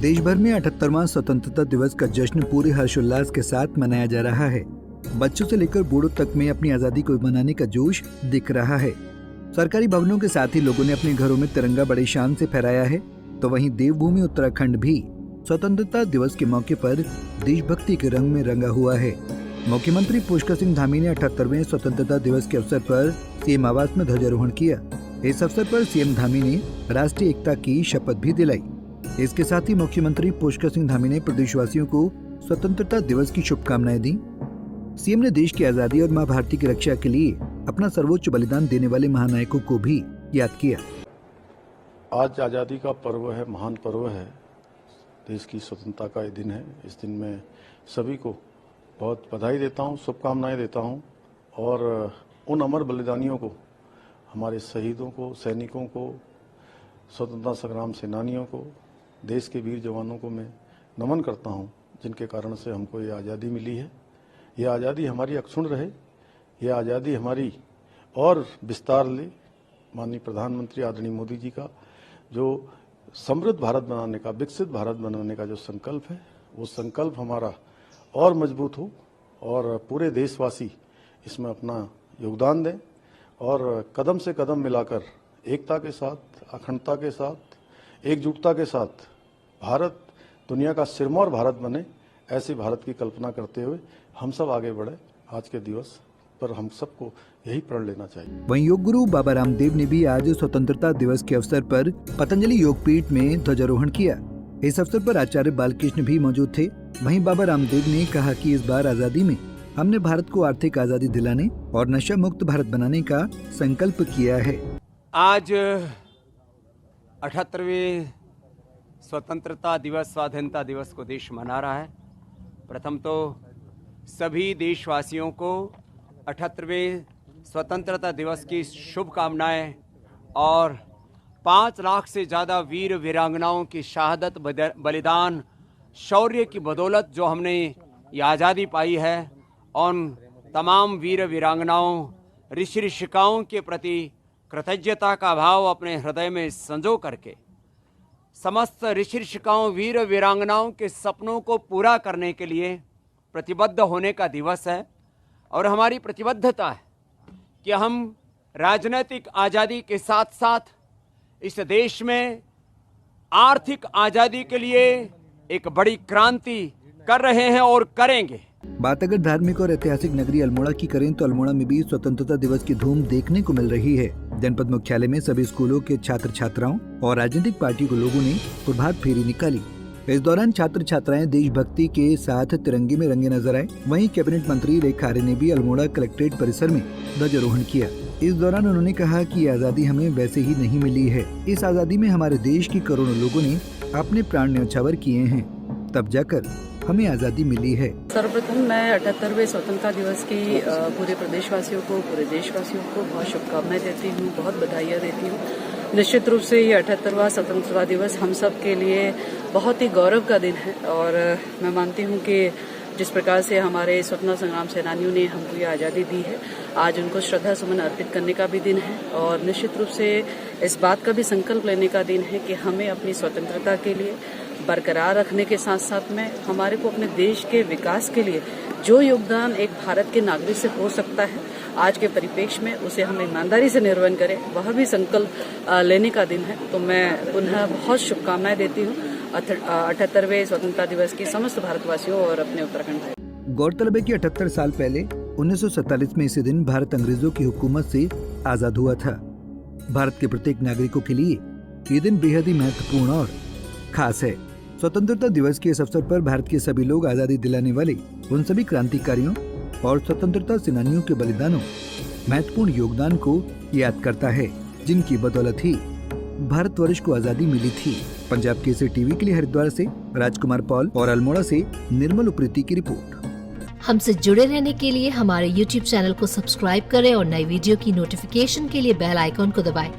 देश भर में 78वां स्वतंत्रता दिवस का जश्न पूरे हर्षोल्लास के साथ मनाया जा रहा है। बच्चों से लेकर बूढ़ों तक में अपनी आजादी को मनाने का जोश दिख रहा है। सरकारी भवनों के साथ ही लोगों ने अपने घरों में तिरंगा बड़ी शान से फहराया है। तो वहीं देवभूमि उत्तराखंड भी स्वतंत्रता दिवस के मौके पर देशभक्ति के रंग में रंगा हुआ है। मुख्यमंत्री पुष्कर सिंह धामी ने 78वें स्वतंत्रता दिवस के अवसर पर सीएम आवास में ध्वजारोहण किया। इस अवसर पर सीएम धामी ने राष्ट्रीय एकता की शपथ भी दिलाई। इसके साथ ही मुख्यमंत्री पुष्कर सिंह धामी ने प्रदेशवासियों को स्वतंत्रता दिवस की शुभकामनाएं दी। सीएम ने देश की आजादी और मां भारती की रक्षा के लिए अपना सर्वोच्च बलिदान देने वाले महानायकों को भी याद किया। आज आजादी का पर्व है, महान पर्व है, देश की स्वतंत्रता का ये दिन है। इस दिन में सभी को बहुत बधाई देता हूँ, शुभकामनाएं देता हूँ और उन अमर बलिदानियों को, हमारे शहीदों को, सैनिकों को, स्वतंत्रता संग्राम सेनानियों को, देश के वीर जवानों को मैं नमन करता हूँ, जिनके कारण से हमको ये आज़ादी मिली है। ये आज़ादी हमारी अक्षुण्ण रहे, ये आज़ादी हमारी और विस्तार ले। माननीय प्रधानमंत्री आदरणीय मोदी जी का जो समृद्ध भारत बनाने का, विकसित भारत बनाने का जो संकल्प है, वो संकल्प हमारा और मजबूत हो और पूरे देशवासी इसमें अपना योगदान दें और कदम से कदम मिलाकर एकता के साथ, अखंडता के साथ, एकजुटता के साथ भारत दुनिया का सिरमौर भारत बने, ऐसे भारत की कल्पना करते हुए हम सब आगे बढ़े। आज के दिवस पर हम सबको यही प्रण लेना चाहिए। वहीं योग गुरु बाबा रामदेव ने भी आज स्वतंत्रता दिवस के अवसर पर पतंजलि योगपीठ में ध्वजारोहण किया। इस अवसर पर आचार्य बालकृष्ण भी मौजूद थे। वहीं बाबा रामदेव ने कहा कि इस बार आजादी में हमने भारत को आर्थिक आजादी दिलाने और नशा मुक्त भारत बनाने का संकल्प किया है। आज 78वें स्वतंत्रता दिवस, स्वाधीनता दिवस को देश मना रहा है। प्रथम तो सभी देशवासियों को 78वें स्वतंत्रता दिवस की शुभकामनाएं और 5 लाख से ज़्यादा वीर वीरांगनाओं की शहादत, बलिदान, शौर्य की बदौलत जो हमने ये आज़ादी पाई है, उन तमाम वीर वीरांगनाओं, ऋषि ऋषिकाओं के प्रति कृतज्ञता का भाव अपने हृदय में संजो करके समस्त ऋषि ऋषिकाओं, वीर वीरांगनाओं के सपनों को पूरा करने के लिए प्रतिबद्ध होने का दिवस है। और हमारी प्रतिबद्धता है कि हम राजनीतिक आज़ादी के साथ साथ इस देश में आर्थिक आज़ादी के लिए एक बड़ी क्रांति कर रहे हैं और करेंगे। बात अगर धार्मिक और ऐतिहासिक नगरी अल्मोड़ा की करें तो अल्मोड़ा में भी स्वतंत्रता दिवस की धूम देखने को मिल रही है। जनपद मुख्यालय में सभी स्कूलों के छात्र छात्राओं और राजनीतिक पार्टी के लोगों ने प्रभात फेरी निकाली। इस दौरान छात्र छात्राएं देशभक्ति के साथ तिरंगे में रंगे नजर आए। वहीं कैबिनेट मंत्री रेखा आर्य ने भी अल्मोड़ा कलेक्ट्रेट परिसर में ध्वजारोहण किया। इस दौरान उन्होंने कहा कि आजादी हमें वैसे ही नहीं मिली है। इस आजादी में हमारे देश के करोड़ों लोगों ने अपने प्राण न्यौछावर किए हैं, तब जाकर हमें आज़ादी मिली है। सर्वप्रथम मैं 78वें स्वतंत्रता दिवस की पूरे प्रदेशवासियों को, पूरे देशवासियों को बहुत शुभकामनाएं देती हूँ, बहुत बधाइयाँ देती हूँ। निश्चित रूप से ये 78वां स्वतंत्रता दिवस हम सब के लिए बहुत ही गौरव का दिन है और मैं मानती हूँ कि जिस प्रकार से हमारे स्वतंत्रता संग्राम सेनानियों ने हमको ये आज़ादी दी है, आज उनको श्रद्धा सुमन अर्पित करने का भी दिन है और निश्चित रूप से इस बात का भी संकल्प लेने का दिन है कि हमें अपनी स्वतंत्रता के लिए बरकरार रखने के साथ साथ में हमारे को अपने देश के विकास के लिए जो योगदान एक भारत के नागरिक से हो सकता है आज के परिप्रेक्ष्य में, उसे हम ईमानदारी से निर्वहन करें, वह भी संकल्प लेने का दिन है। तो मैं पुनः बहुत शुभकामनाएं देती हूँ 78वें स्वतंत्रता दिवस की समस्त भारतवासियों और अपने उत्तराखंड भाई। गौरतलब है कि 78 साल पहले 1947 में इसी दिन भारत अंग्रेजों की हुकूमत से आजाद हुआ था। भारत के प्रत्येक नागरिकों के लिए ये दिन बेहद ही महत्वपूर्ण और खास है। स्वतंत्रता दिवस के इस अवसर पर भारत के सभी लोग आजादी दिलाने वाले उन सभी क्रांतिकारियों और स्वतंत्रता सेनानियों के बलिदानों, महत्वपूर्ण योगदान को याद करता है, जिनकी बदौलत ही भारतवर्ष को आजादी मिली थी। पंजाब केसरी टीवी के लिए हरिद्वार से राजकुमार पॉल और अल्मोड़ा से निर्मल उप्रेती की रिपोर्ट। हमसे जुड़े रहने के लिए हमारे YouTube चैनल को सब्सक्राइब करें और नई वीडियो की नोटिफिकेशन के लिए बेल आइकॉन को दबाएं।